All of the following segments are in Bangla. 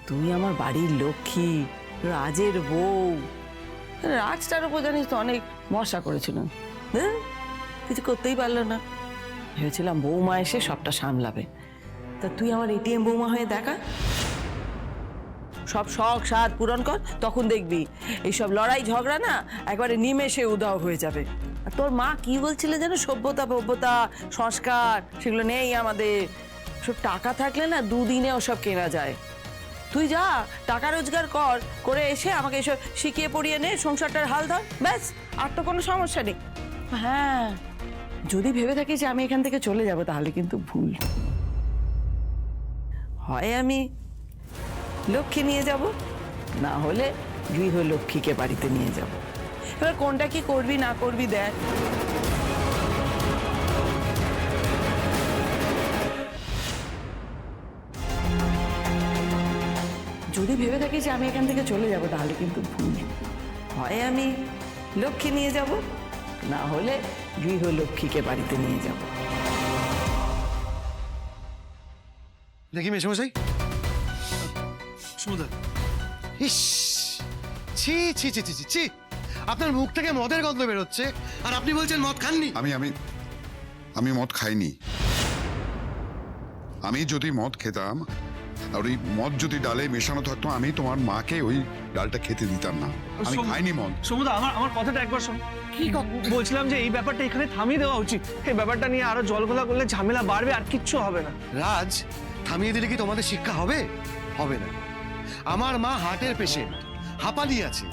তুই আমার বাড়ির লক্ষ্মী, রাজের বউ। রাজটার উপর জানিস তো অনেক মশা করেছিল, কিছু করতেই পারলো না। ভেবেছিলাম বৌমা এসে সবটা সামলাবে। তা তুই আমার এটিএম বৌমা হয়ে দেখা, সব শখ সাধ পূরণ কর, তখন দেখবি এইসব লড়াই ঝগড়া না একবারে নিমেষে উধাও হয়ে যাবে। আর তোর মা কি বলছিল যেন, সভ্যতা ভব্যতা সংস্কার সেগুলো নেই আমাদের। সব টাকা থাকলে না দুদিনে ওসব কেনা যায়। তুই যা টাকা রোজগার করে এসে আমাকে এসব শিখিয়ে পড়িয়ে নে, সংসারটার হাল ধর, ব্যাস। আর তো কোনো সমস্যা নেই। হ্যাঁ, যদি ভেবে থাকিস যে আমি এখান থেকে চলে যাব, তাহলে কিন্তু ভুল। হয় আমি লক্ষ্মী নিয়ে যাব, না হলে গৃহলক্ষ্মীকে বাড়িতে নিয়ে যাব। এবার কোনটা কি করবি না করবি দেখ। যদি ভেবে থাকিস যে আমি এখান থেকে চলে যাব, তাহলে কিন্তু ভুল। হয় আমি লক্ষ্মী নিয়ে যাব, না হলে গৃহলক্ষ্মীকে বাড়িতে নিয়ে যাব। দেখি মেশমশাই, সুদা, ইস, ছি ছি ছি ছি ছি ছি, আপনার মুখ থেকে মদের গন্ধ বেরোচ্ছে, আর আপনি বলছেন মদ খাননি। আমি মদ খাইনি। আমি যদি মদ খেতাম আর ওই মদ যদি ডালে মেশানো থাকতো, আমি তোমার মাকে ওই ডালটা খেতে দিতাম না। আমি খাইনি মদ। সমুদা, আমার কথাটা একবার শোন। কি বলছিলাম যে এই ব্যাপারটা এখানে থামিয়ে দেওয়া উচিত। এই ব্যাপারটা নিয়ে আরো জলগোলা করলে ঝামেলা বাড়বে, আর কিচ্ছু হবে না। রাজ, থামিয়ে দিলে কি তোমাদের শিক্ষা হবে? হবে না। আমার মা হার্টের পেশেন্ট, হাঁপালি আছে,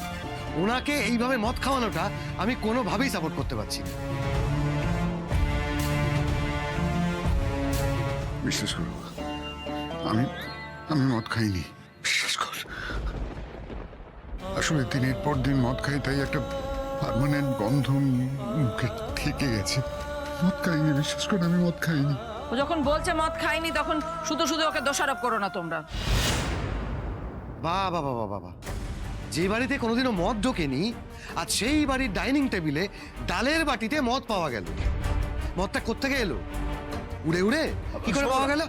ওনাকে এইভাবে মদ খাওয়ানোটা আমি কোনোভাবেই সাপোর্ট করতে পারছি না। বিশ্বাস করো, আমি মদ খাইনি, বিশ্বাস কর। আসলে দিনের পর দিন মদ খাই, তাই একটা পার্মানেন্ট গন্ধ মুখে থেকে গেছে। মদ খাইনি, বিশ্বাস কর, আমি মদ খাইনি। ও যখন বলছে মদ খাইনি, তখন শুধু শুধু ওকে দোষারোপ করো না তোমরা। বাবা বাবা বাবা, যে বাড়িতে কোনোদিনও মদ ঢোকেনি, আর সেই বাড়ির ডাইনিং টেবিলে ডালের বাটিতে মদ পাওয়া গেল। মদটা কোত্থেকে এলো? উড়ে উড়ে কি করে পাওয়া গেল?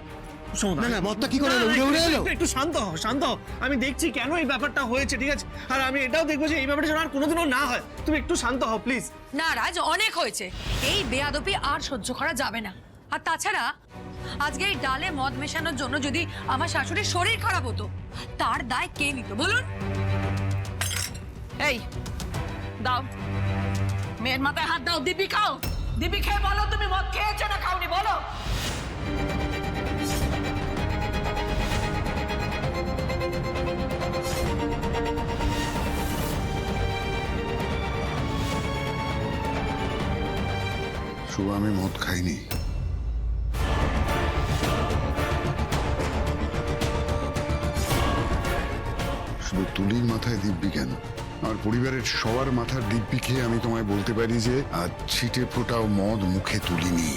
না না, মদটা কি করে এলো? উড়ে উড়ে এলো? একটু শান্ত হও, শান্ত হও। আমি দেখছি কেন এই ব্যাপারটা হয়েছে, ঠিক আছে? আর আমি এটাও দেখবো যে এই ব্যাপারটা যেন আর কোনোদিনও না হয়। তুমি একটু শান্ত হও প্লিজ। না রাজ, অনেক হয়েছে। এই বেয়াদবি আর সহ্য করা যাবে না। আর তাছাড়া আজকে এই ডালে মদ মেশানোর জন্য যদি আমার শাশুড়ির শরীর খারাপ হতো, তার দায় কে নিত বলুন? এই দাও, মেয়ের মাথায় হাত দাও। দিব্যি খাও, দিব্যি খেয়ে বলো তুমি মদ খেয়েছো না খাওনি, বলো। শুভ, আমি মদ খাইনি। শুধু তুলির মাথায় দিব্যি কেন, আর পরিবারের সবার মাথার দিব্যি খেয়ে আমি তোমায় বলতে পারি যে আজ ছিটে ফোটাও মদ মুখে তুলিনি।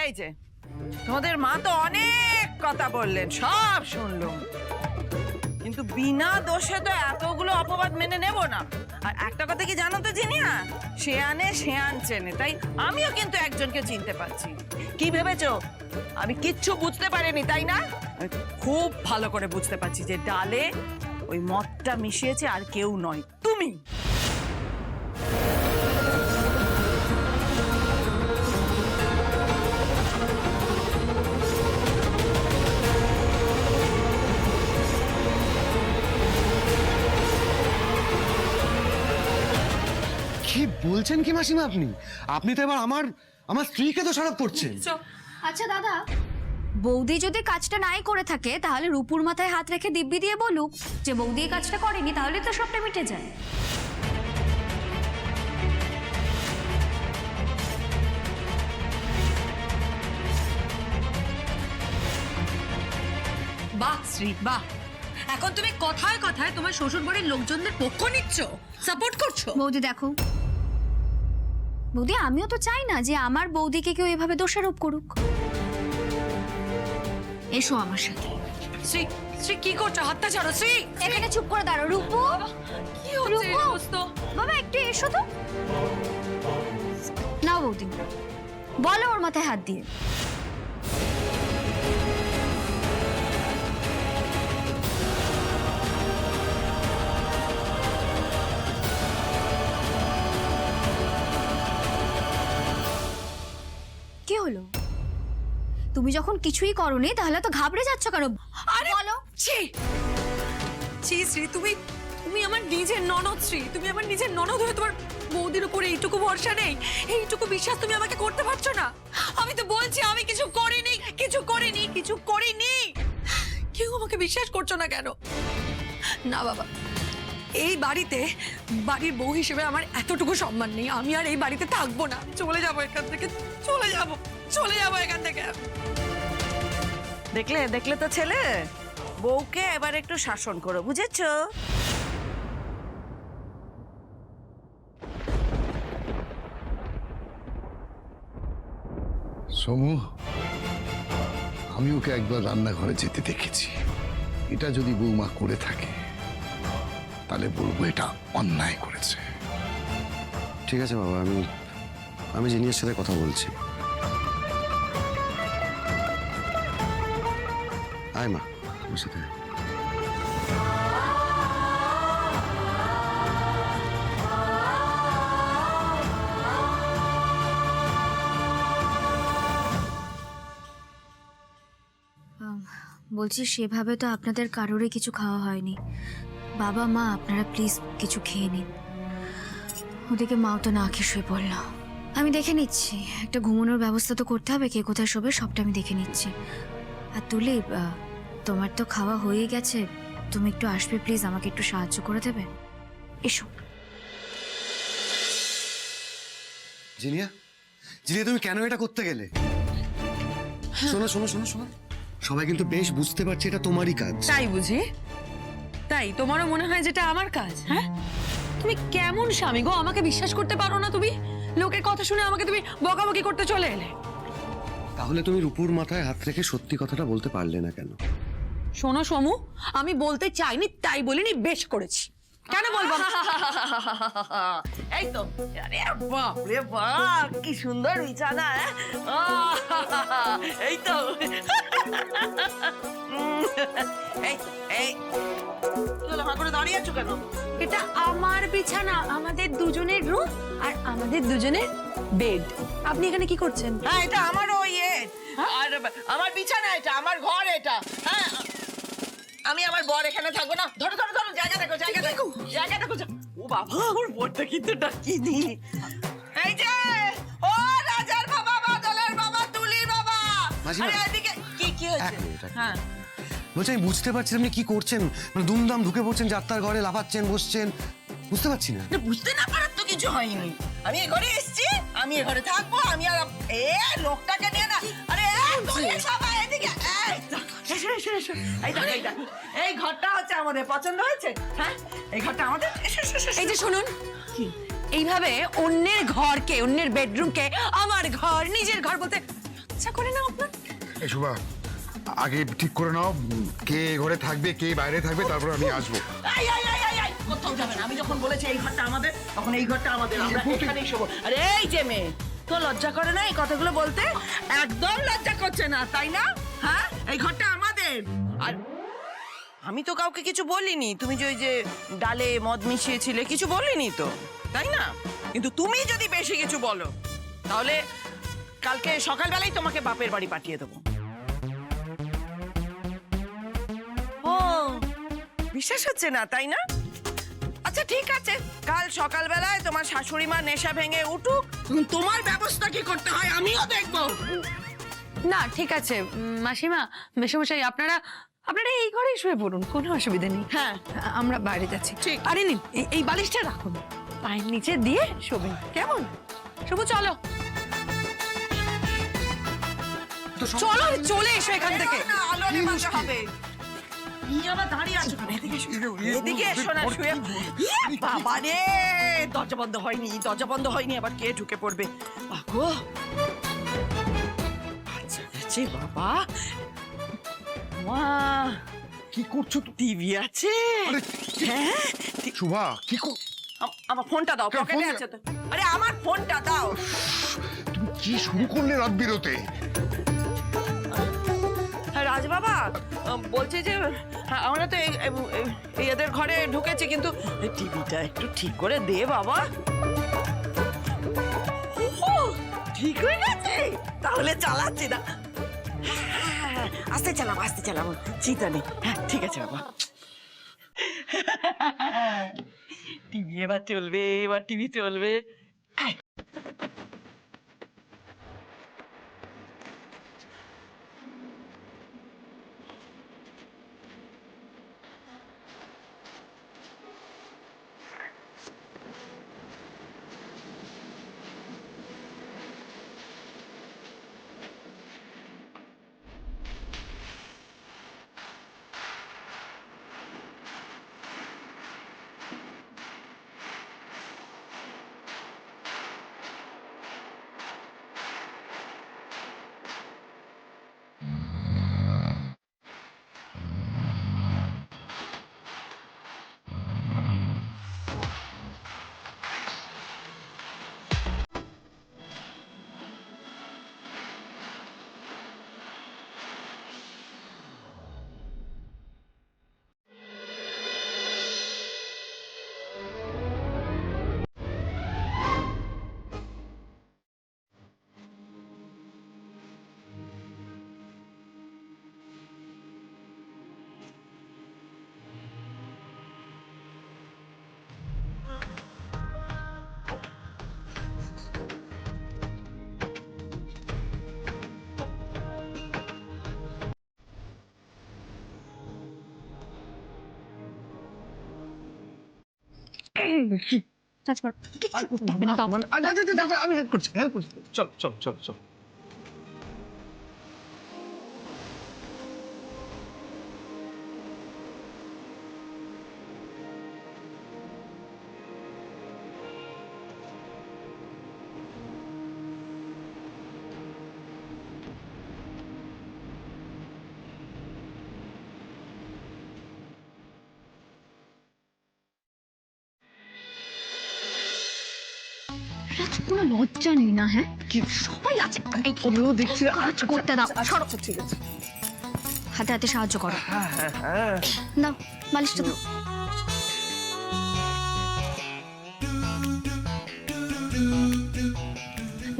এই যে তোমাদের মা তো অনেক কথা বললেন, সব শুনলাম, কিন্তু বিনা দোষে তো এতগুলো অপবাদ মেনে নেব না। আর একটা কথা কি জানো তো জিনিয়া, শেয়ানে শেয়ান চেনে। তাই আমিও কিন্তু একজনকে চিনতে পারছি। কি ভেবেছো আমি কিচ্ছু বুঝতে পারিনি, তাই না? আমি খুব ভালো করে বুঝতে পারছি যে ডালে ওই মদটা মিশিয়েছে আর কেউ নয়, তুমি। কি বলছেন কি মাসিমা আপনি? আপনি তো এবার আমার স্ত্রীকে দোষারোপ করছেন। আচ্ছা দাদা, বৌদি যদি কাজটা নাই করে থাকে, তাহলে রূপুর মাথায় হাত রেখে দিব্যি দিয়ে বলুক যে বৌদি এই কাজটা করেনি, তাহলে তো সবটা মিটে যায়। বাহ শ্রী, বাহ। এখন তুমি কথায় কথায় তোমার শ্বশুর বাড়ির লোকজনদের পক্ষ নিচ্ছ, সাপোর্ট করছো। বৌদি দেখো, বৌদি আমিও তো চাই না যে আমার বৌদিকে কেউ এভাবে দোষারোপ করুক। এসো আমার সাথে। শ্রী, শ্রী কি করছো? হাতটা ছাড়ো শ্রী। এখানে চুপ করে দাঁড়াও রূপু। কি হচ্ছে রূপু! দোস্ত? বাবা একটু এসো তো। নাও বৌদি, বলো ওর মাথায় হাত দিয়ে। কি হলো? তুমি যখন কিছুই করোনি তাহলে তো ঘাবড়ে যাচ্ছ কেন? আরে বলো। ছি ছি শ্রী, তুমি তুমি আমার নিজের ননদ শ্রী, তুমি আমার নিজের ননদ হয়ে তোমার বৌদির উপরে এইটুকু ভরসা নেই, এইটুকু বিশ্বাস তুমি আমাকে করতে পারছো না? আমি তো বলছি আমি কিছু করিনি, কিছু করিনি, কিছু করিনি। কেউ আমাকে বিশ্বাস করছো না কেন? না বাবা, এই বাড়িতে বাড়ির বউ হিসেবে আমার এতটুকু সম্মান নেই। আমি আর এই বাড়িতে থাকবো না, চলে যাবো এখান থেকে, চলে যাবো এখান থেকে। দেখলে দেখলে তো ছেলে, বউকে এবার একটু শাসন করো, বুঝেছো? সমু, আমি ওকে একবার রান্নাঘরে যেতে দেখেছি। এটা যদি বৌমা করে থাকে তাহলে বলবো এটা অন্যায় করেছে। ঠিক আছে বাবা, আমি জিনিয়ার সাথে কথা বলছি। আয় মা, আমার সাথে আয়। বলছি সেভাবে তো আপনাদের কারোরই কিছু খাওয়া হয়নি। বাবা মা আপনারা প্লিজ কিছু খেয়ে নিন। ওদিকে মাও তো না খেয়ে শুয়ে পড়ল। আমি দেখে নিচ্ছি, একটা ঘুমানোর ব্যবস্থা তো করতে হবে, কে কোথায় শোবে সবটা আমি দেখে নিচ্ছি। আর তুলি, তোমার তো খাওয়া হয়ে গেছে, তুমি একটু আসবে প্লিজ, আমাকে একটু সাহায্য করে দেবে? এসো। জিনিয়া, জিনিয়া তুমি কেন এটা করতে গেলে? শোনো শোনো শোনো শোনো, সবাই কিন্তু বেশ বুঝতে পারছে এটা তোমারই কাজ। তাই বুঝি? তাই তোমারও মনে হয় যেটা আমার কাজ? হ্যাঁ, তুমি কেমন স্বামী গো, আমাকে বিশ্বাস করতে পারো না তুমি? লোকের কথা শুনে আমাকে তুমি বকাবকি করতে চলে এলে। তাহলে তুমি রূপুর মাথায় হাত রেখে সত্যি কথাটা বলতে পারলে না কেন? শোনো সমু, আমি বলতে চাইনি তাই বলিনি, বেশ করেছি। কেন বলবো না? এই তো, আরে বাপ রে বাপ, কি সুন্দর বিছানা! এই তো, এই এই করে দাঁড়িয়ে আছো কেন? এটা আমার বিছানা, আমাদের দুজনের রুম আর আমাদের দুজনের বেড। আপনি এখানে কি করছেন? হ্যাঁ, এটা আমারও ইয়ে, আর আমার বিছানা এটা, আমার ঘর এটা। হ্যাঁ, আমি আমার বর এখানে থাকবো না। ধরো ধরো ধরো, জায়গা দেখো, জায়গা দেখো, জায়গা দেখো। ও বাবা, আমার বরটা কিন্তু ডাকিনি। এই যে, ও রাজার বাবা, বাদলের বাবা, তুলির বাবা, মাসিমা। আরে এদিকে কি হয়েছে? এক মিনিট, এক মিনিট। হ্যাঁ, বলছি আমি বুঝতে পারছি আপনি কি করছেন, মানে দুমদাম ঢুকে পড়ছেন যাত্রার ঘরে, লাফাচ্ছেন, বসছেন, বুঝতে পারছি না। না, বুঝতে না পারার তো কিছু হয়নি। আমি এ ঘরে এসেছি, আমি এ ঘরে থাকবো, আমি আর লোকটাকে নিয়ে না। আরে তুলি সবাই এদিকে, এই এসো এসো এসো, এই দেখো, এই দেখো, এই ঘরটা হচ্ছে আমাদের, পছন্দ হয়েছে? হ্যাঁ, এই ঘরটা আমাদের। এসো এসো এসো। এই যে শুনুন, এইভাবে অন্যের ঘরকে, অন্যের বেডরুমকে আমার ঘর, নিজের ঘর বলতে ইচ্ছা করে না আপনার? এই শুভা, আগে ঠিক করে নাও কে ঘরে থাকবে কে বাইরে থাকবে, তারপর আমি আসবো। এই, এই, এই, এই, এই, কোথাও যাবে না। আমি যখন বলেছি এই ঘরটা আমাদের, তখন এই ঘরটা আমাদের, আমরা এখানেই শোবো। আরে এই যে মেয়ে, তো লজ্জা করে না এই কথাগুলো বলতে? একদম লজ্জা করছে না, তাই না? হ্যাঁ, এই ঘরটা আমাদের। আর আমি তো কাউকে কিছু বলিনি, তুমি যে ওই যে ডালে মদ মিশিয়েছিলে কিছু বলিনি তো, তাই না? কিন্তু তুমি যদি বেশি কিছু বলো তাহলে কালকে সকালবেলায় তোমাকে বাপের বাড়ি পাঠিয়ে দেবো। ও, বিশ্বাস হচ্ছে না, তাই না? আচ্ছা ঠিক আছে, কাল সকালবেলায় তোমার শাশুড়ি মা নেশা ভেঙে উঠুক, তোমার ব্যবস্থা কি করতে হয় আমিও দেখবো। না ঠিক আছে মাসিমা, মেশামশাই, আপনারা এই ঘরেই শুয়ে পড়ুন, কোনো অসুবিধা নেই। হ্যাঁ, আমরা বাইরে যাচ্ছি। ঠিক। আরে নিন, এই বালিশটা রাখুন, পায়ের নিচে দিয়ে শোবেন, কেমন? শুভ চলো, চলো, চলে এসো এখান থেকে। না, আলো নেভাতে হবে। নিয়ে আবার দাঁড়িয়ে আছো কেন? এদিকে এসো, এদিকে এসো না, শুয়ে। ইয়ে বাবা রে, দরজা বন্ধ হয়নি, দরজা বন্ধ হয়নি, আবার কে ঢুকে পড়বে? বাগো, আচ্ছা বাবা, মা, কি করছো তুমি? টিভি আছে। আরে হ্যাঁ শুভা কি আমার ফোনটা দাও, কেন পকেটে ফোন? আছে তো। আরে আমার ফোনটা দাও। তুমি কি শুরু করলে রাত বিরতে? হ্যাঁ, রাজ বাবা বলছে যে আমরা তো এদের ঘরে ঢুকেছি, কিন্তু টিভিটা একটু ঠিক করে দে বাবা। ও, ঠিক হয়ে গেছে, তাহলে চালাচ্ছি না। হ্যাঁ, আস্তে চালাবো, চিন্তা নেই। হ্যাঁ ঠিক আছে বাবা। টিভি এবার টিভি চলবে। আমি হেল্প করছি। চল চল চল চল। কোনো লজ্জা নেই না? হ্যাঁ সবাই আছে, দেখছি কাজ করতে দাও। সরো, ঠিক আছে। হাতে হাতে সাহায্য করো। দাও বালিশটা দাও।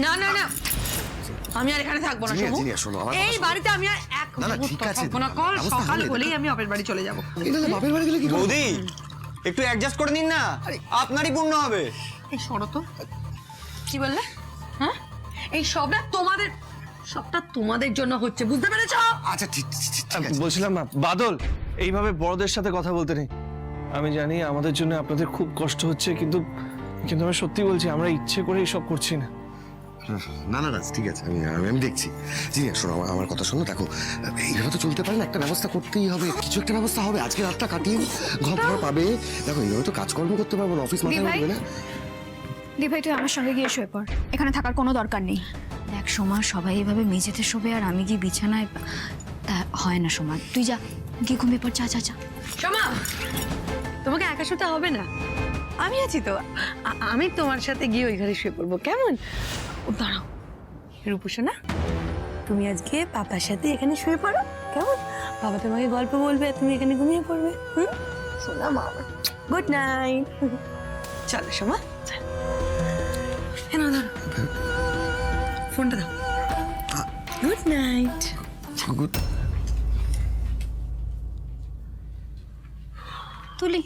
না না না, আমি আর এখানে থাকবো না। জিনিয়া, শোনো, জিনিয়া, শোনো, আমার এই কথা বাড়িতে আমি আর এক না, না, মুহূর্ত ঠিক আছে, থাকবো না। কাল ব্যবস্থা সকাল হবে। হলেই আমি বাপের বাড়ি চলে যাবো। এটা না বাপের বাড়ি গেলে কি করবো? বৌদি একটু অ্যাডজাস্ট করে নিন না, আপনারই পূর্ণ হবে। এই সরো তো। কি বললে? হ্যাঁ, এই সবটা তোমাদের জন্য হচ্ছে, বুঝতে পেরেছো? আচ্ছা ঠিক আছে। বলছিলাম না বাদল, এইভাবে বড়দের সাথে কথা বলতে নেই। আমি জানি আমাদের জন্য আপনাদের খুব কষ্ট হচ্ছে, কিন্তু আমি সত্যি বলছি, আমরা ইচ্ছে করে এইসব করছি না। না না রাজ, ঠিক আছে, আমি দেখছি। জিনিয়া শোনো, আমার কথা শোনো। দেখো এইভাবে তো চলতে পারে না, একটা ব্যবস্থা করতেই হবে, কিছু একটা ব্যবস্থা হবে। আজকে রাতটা কাটিয়ে ঘর পাবে। দেখো এইভাবে তো কাজকর্ম করতে পারবো না, অফিস মাথায় দিভাই? উঠবে না। দিভাই তুই আমার সঙ্গে গিয়ে শুয়ে পড়, এখানে থাকার কোনো দরকার নেই। দেখ সোমা, সবাই এভাবে মেঝেতে শোবে আর আমি গিয়ে বিছানায়, তা হয় না সোমা। তুই যা, গিয়ে ঘুমিয়ে পড়, যা যা যা। সোমা, তোমাকে একা শুতে হবে না, আমি আছি তো। আমি তোমার সাথে গিয়ে ওই ঘরে শুয়ে পড়বো, কেমন? ও দাঁড়াও, রূপসা না, তুমি আজকে পাপার সাথে এখানে শুয়ে পড়ো, কেমন? বাবা তোমাকে গল্প বলবে, তুমি এখানে ঘুমিয়ে পড়বে। শোনা মা, গুড নাইট। চলো সোমা, দাও ফোনটা দাও। Good night. তুলি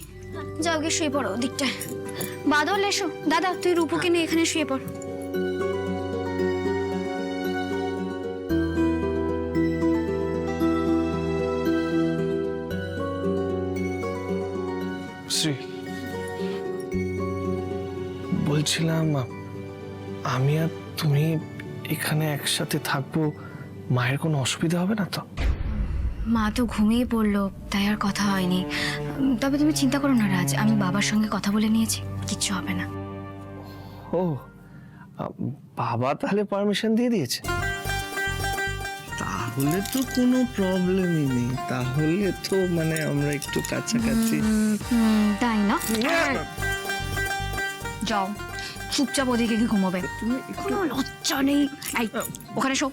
যাও, গিয়ে শুয়ে পড়ো ওদিকটায়। বাদল এসো, দাদা তুই রূপুকে নিয়ে এখানে শুয়ে পড়। শ্রী, বলছিলাম আমি আর তুমি এখানে একসাথে থাকবো, মায়ের কোনো অসুবিধা হবে না তো? মা তো ঘুমিয়ে পড়লো, তাই আর কথা হয়নি। তবে তুমি চিন্তা করো না রাজ, আমি বাবার সঙ্গে কথা বলে নিয়েছি, কিচ্ছু হবে না। ও, বাবা তাহলে পারমিশন দিয়ে দিয়েছে? তাহলে তো কোনো প্রবলেমই নেই, তাহলে তো মানে আমরা একটু কাছাকাছি। তাই না? যাও চুপচাপ ওদিকে গিয়ে ঘুমোবে, কোনো লজ্জা নেই। এই ওখানে শো।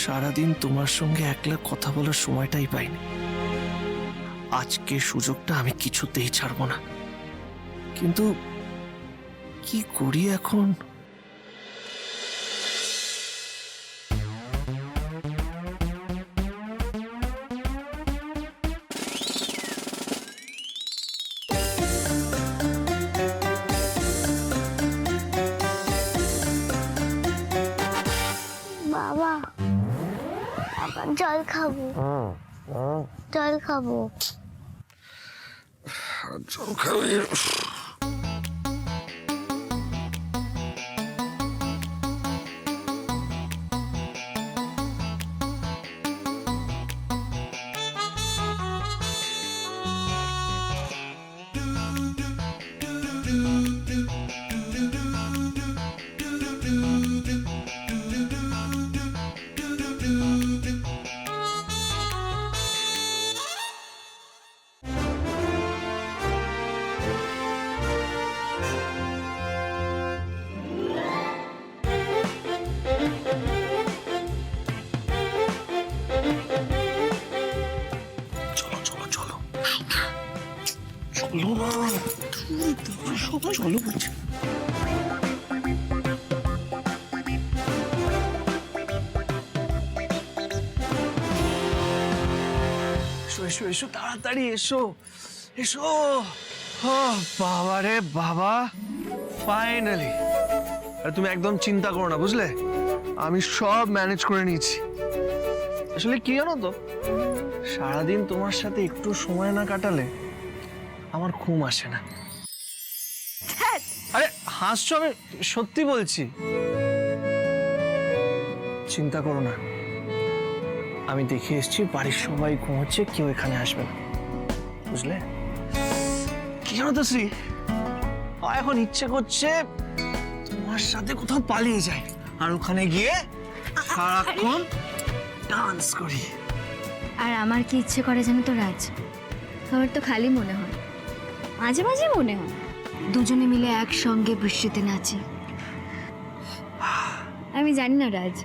সারাদিন তোমার সঙ্গে একলা কথা বলার সময়টাই পাইনি। আজকে সুযোগটা আমি কিছুতেই ছাড়বো না, কিন্তু কি করি এখন? বাবা আবার জল খাবো, জল খাবো। জল খাবি? চলো চলো চলো চলো না, সবাই চলো বলছি। এসো এসো এসো, তাড়াতাড়ি এসো এসো। বাবা রে বাবা, ফাইনালি। আর তুমি একদম চিন্তা করো না, বুঝলে, আমি সব ম্যানেজ করে নিয়েছি। আসলে কি জানো তো, সারাদিন তোমার সাথে একটু সময় না কাটালে আমার ঘুম আসে না। আরে হাসছো, আমি সত্যি বলছি। চিন্তা করো না, আমি দেখে এসেছি বাড়ির সবাই ঘুমোচ্ছে, কেউ এখানে আসবে না, বুঝলে। কি জানো তো শ্রী, এখন ইচ্ছে করছে তোমার সাথে কোথাও পালিয়ে যাই, আর ওখানে গিয়ে সারাক্ষণ ডান্স করি। আর আমার কি ইচ্ছে করে জানো তো রাজ, আমার তো খালি মনে হয়, মাঝে মাঝে মনে হয় দুজনে মিলে একসঙ্গে বৃষ্টিতে নাচি। আমি জানি না রাজ,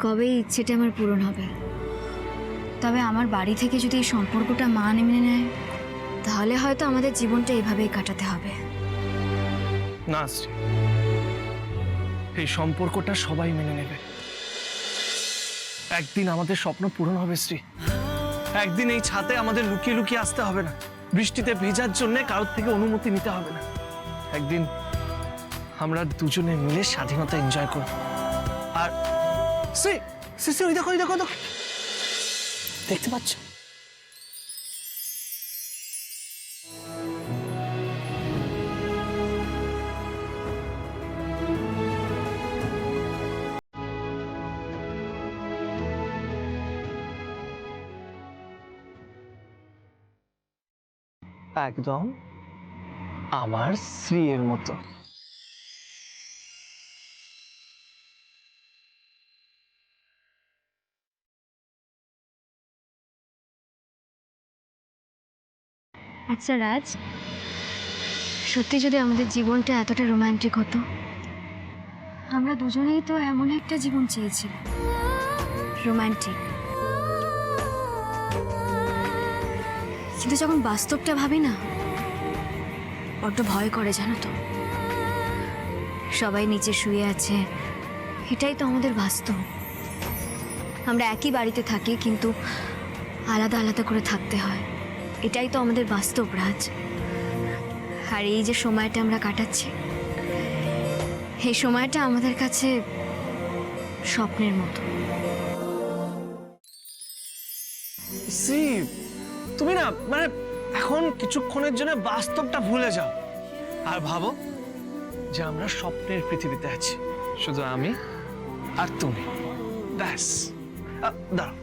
কবে এই ইচ্ছেটা আমার পূরণ হবে। তবে আমার বাড়ি থেকে যদি এই সম্পর্কটা মেনে নেয়, তাহলে হয়তো আমাদের জীবনটা এভাবেই কাটাতে হবে। না শ্রী, এই সম্পর্কটা সবাই মেনে নেবে। একদিন আমাদের স্বপ্ন পূরণ হবে শ্রী। একদিন এই ছাদে আমাদের লুকিয়ে লুকিয়ে আসতে হবে না, বৃষ্টিতে ভেজার জন্য কারোর থেকে অনুমতি নিতে হবে না। একদিন আমরা দুজনে মিলে স্বাধীনতা এনজয় করব। আর শ্রী শ্রী শ্রী, ওই দেখো ওই দেখো, দেখতে পাচ্ছ? একদম আমার শ্রীয়ের মতো। আচ্ছা রাজ, সত্যি যদি আমাদের জীবনটা এতটা রোমান্টিক হতো, আমরা দুজনেই তো এমন একটা জীবন চেয়েছিলাম, রোমান্টিক। কিন্তু যখন বাস্তবটা ভাবি না, বড্ড ভয় করে জানো তো। সবাই নিচে শুয়ে আছে, এটাই তো আমাদের বাস্তব। আমরা একই বাড়িতে থাকি, কিন্তু আলাদা আলাদা করে থাকতে হয়, এটাই তো আমাদের বাস্তব রাজ। আর এই যে সময়টা আমরা কাটাচ্ছি, এই সময়টা আমাদের কাছে স্বপ্নের মতো। সি, তুমি না মানে এখন কিছুক্ষণের জন্য বাস্তবটা ভুলে যাও আর ভাবো যে আমরা স্বপ্নের পৃথিবীতে আছি, শুধু আমি আর তুমি, ব্যাস। দাঁড়াও,